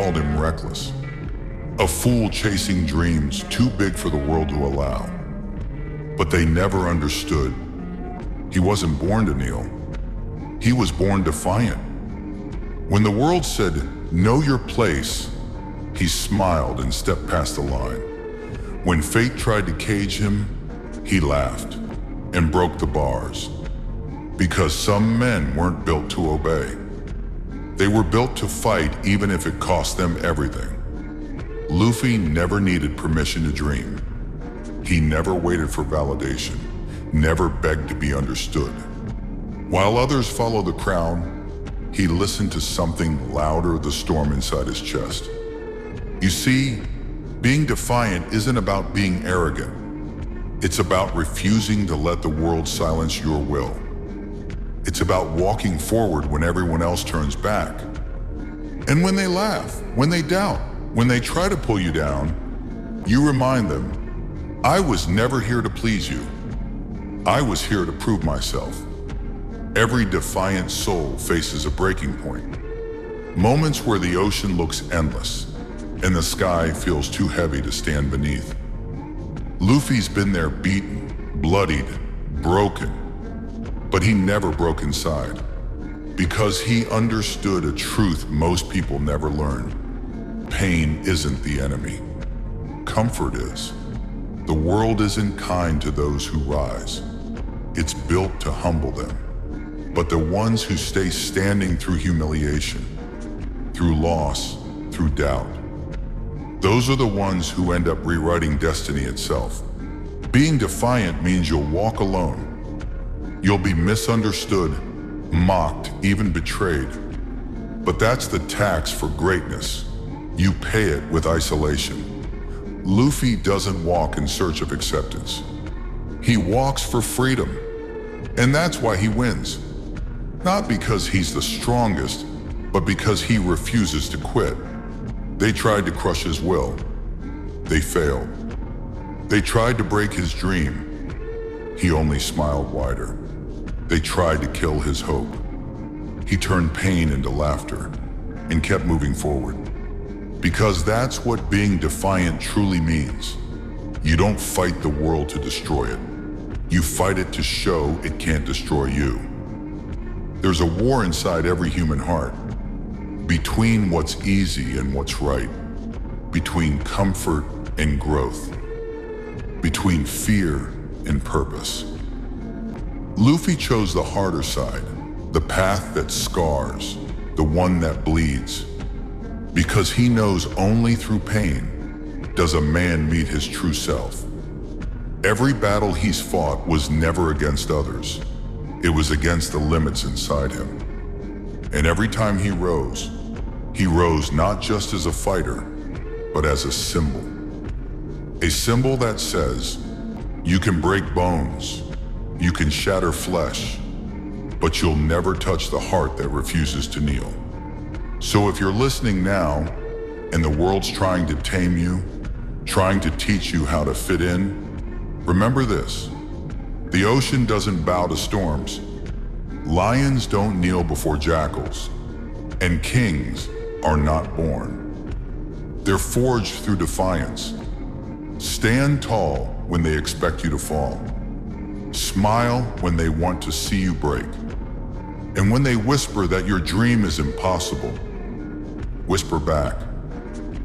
called him reckless. A fool chasing dreams too big for the world to allow. But they never understood. He wasn't born to kneel. He was born defiant. When the world said, "Know your place," he smiled and stepped past the line. When fate tried to cage him, he laughed and broke the bars. Because some men weren't built to obey. They were built to fight even if it cost them everything. Luffy never needed permission to dream. He never waited for validation, never begged to be understood. While others followed the crowd, he listened to something louder, the storm inside his chest. You see, being defiant isn't about being arrogant. It's about refusing to let the world silence your will. It's about walking forward when everyone else turns back. And when they laugh, when they doubt, when they try to pull you down, you remind them, I was never here to please you. I was here to prove myself. Every defiant soul faces a breaking point. Moments where the ocean looks endless and the sky feels too heavy to stand beneath. Luffy's been there, beaten, bloodied, broken, but he never broke inside because he understood a truth most people never learn. Pain isn't the enemy. Comfort is. The world isn't kind to those who rise. It's built to humble them. But the ones who stay standing through humiliation, through loss, through doubt, those are the ones who end up rewriting destiny itself. Being defiant means you'll walk alone. You'll be misunderstood, mocked, even betrayed. But that's the tax for greatness. You pay it with isolation. Luffy doesn't walk in search of acceptance. He walks for freedom. And that's why he wins. Not because he's the strongest, but because he refuses to quit. They tried to crush his will. They failed. They tried to break his dream. He only smiled wider. They tried to kill his hope. He turned pain into laughter and kept moving forward. Because that's what being defiant truly means. You don't fight the world to destroy it. You fight it to show it can't destroy you. There's a war inside every human heart, between what's easy and what's right, between comfort and growth, between fear and purpose. Luffy chose the harder side, the path that scars, the one that bleeds, because he knows only through pain does a man meet his true self. Every battle he's fought was never against others. It was against the limits inside him. And every time he rose not just as a fighter, but as a symbol. A symbol that says, you can break bones, you can shatter flesh, but you'll never touch the heart that refuses to kneel. So if you're listening now, and the world's trying to tame you, trying to teach you how to fit in, remember this. The ocean doesn't bow to storms. Lions don't kneel before jackals. And kings are not born. They're forged through defiance. Stand tall when they expect you to fall. Smile when they want to see you break. And when they whisper that your dream is impossible, whisper back,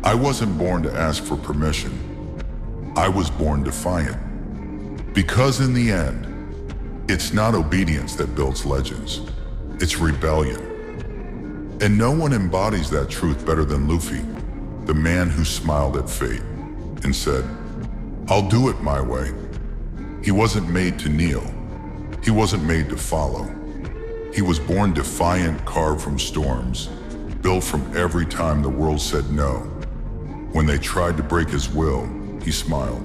I wasn't born to ask for permission. I was born defiant. Because in the end, it's not obedience that builds legends. It's rebellion. And no one embodies that truth better than Luffy, the man who smiled at fate and said, I'll do it my way. He wasn't made to kneel. He wasn't made to follow. He was born defiant, carved from storms, built from every time the world said no. When they tried to break his will, he smiled.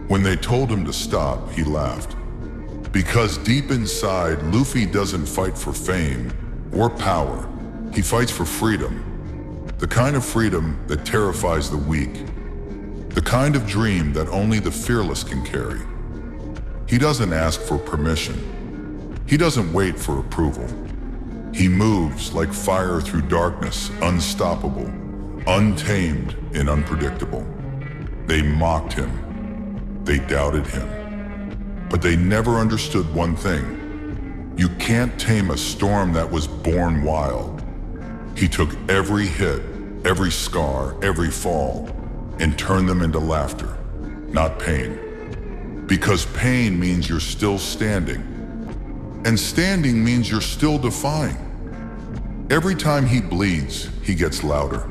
When they told him to stop, he laughed. Because deep inside, Luffy doesn't fight for fame or power. He fights for freedom. The kind of freedom that terrifies the weak. The kind of dream that only the fearless can carry. He doesn't ask for permission. He doesn't wait for approval. He moves like fire through darkness, unstoppable, untamed and unpredictable. They mocked him. They doubted him. But they never understood one thing. You can't tame a storm that was born wild. He took every hit, every scar, every fall, and turned them into laughter, not pain. Because pain means you're still standing. And standing means you're still defying. Every time he bleeds, he gets louder.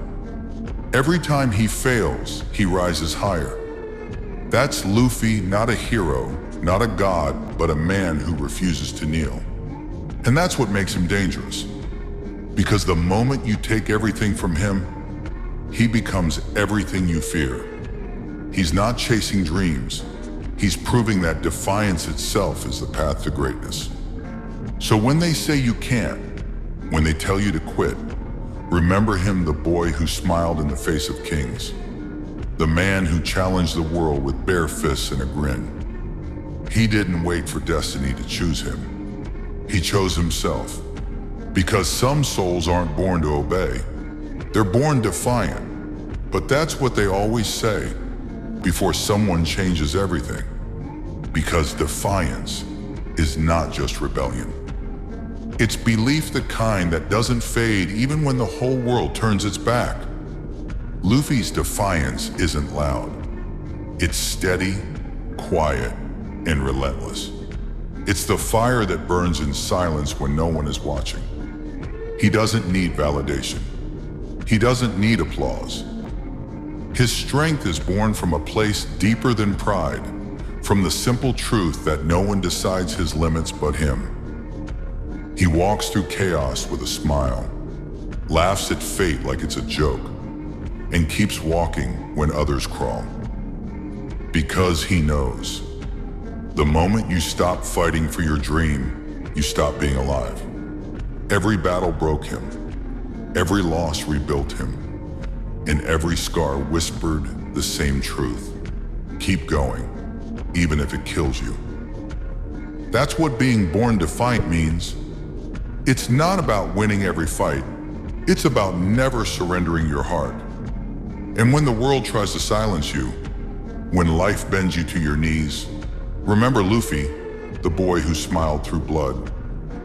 Every time he fails, he rises higher. That's Luffy, not a hero, not a god, but a man who refuses to kneel. And that's what makes him dangerous. Because the moment you take everything from him, he becomes everything you fear. He's not chasing dreams. He's proving that defiance itself is the path to greatness. So when they say you can't, when they tell you to quit, remember him, the boy who smiled in the face of kings, the man who challenged the world with bare fists and a grin. He didn't wait for destiny to choose him. He chose himself. Because some souls aren't born to obey. They're born defiant. But that's what they always say before someone changes everything. Because defiance is not just rebellion. It's belief, the kind that doesn't fade even when the whole world turns its back. Luffy's defiance isn't loud. It's steady, quiet, and relentless. It's the fire that burns in silence when no one is watching. He doesn't need validation. He doesn't need applause. His strength is born from a place deeper than pride, from the simple truth that no one decides his limits but him. He walks through chaos with a smile, laughs at fate like it's a joke, and keeps walking when others crawl. Because he knows, the moment you stop fighting for your dream, you stop being alive. Every battle broke him, every loss rebuilt him, and every scar whispered the same truth. Keep going, even if it kills you. That's what being born defiant means. It's not about winning every fight. It's about never surrendering your heart. And when the world tries to silence you, when life bends you to your knees, remember Luffy, the boy who smiled through blood,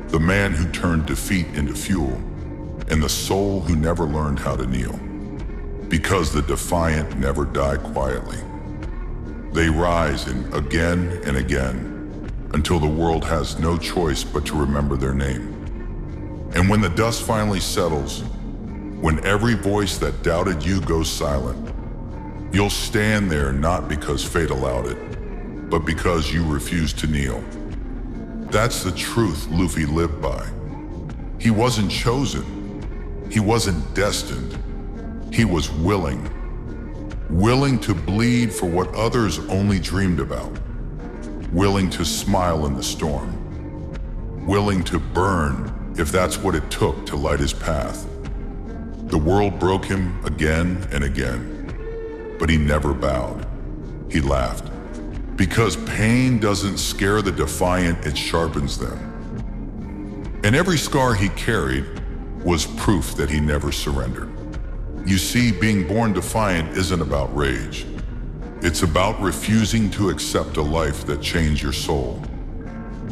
the man who turned defeat into fuel, and the soul who never learned how to kneel. Because the defiant never die quietly. They rise again and again until the world has no choice but to remember their name. And when the dust finally settles, when every voice that doubted you goes silent, you'll stand there not because fate allowed it, but because you refused to kneel. That's the truth Luffy lived by. He wasn't chosen. He wasn't destined. He was willing. Willing to bleed for what others only dreamed about. Willing to smile in the storm. Willing to burn if that's what it took to light his path. The world broke him again and again, but he never bowed. He laughed. Because pain doesn't scare the defiant, it sharpens them. And every scar he carried was proof that he never surrendered. You see, being born defiant isn't about rage. It's about refusing to accept a life that changed your soul.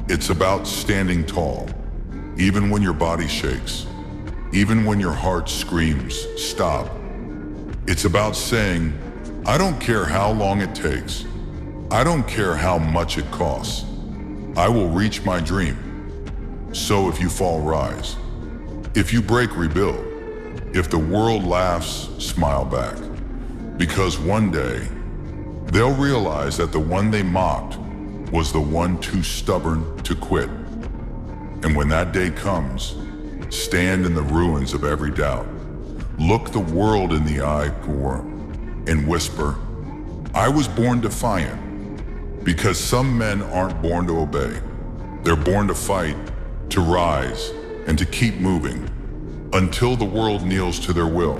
It's about standing tall, even when your body shakes, even when your heart screams, stop. It's about saying, I don't care how long it takes. I don't care how much it costs. I will reach my dream. So if you fall, rise. If you break, rebuild. If the world laughs, smile back. Because one day, they'll realize that the one they mocked was the one too stubborn to quit. And when that day comes, stand in the ruins of every doubt. Look the world in the eye and whisper, I was born defiant. Because some men aren't born to obey. They're born to fight, to rise, and to keep moving until the world kneels to their will.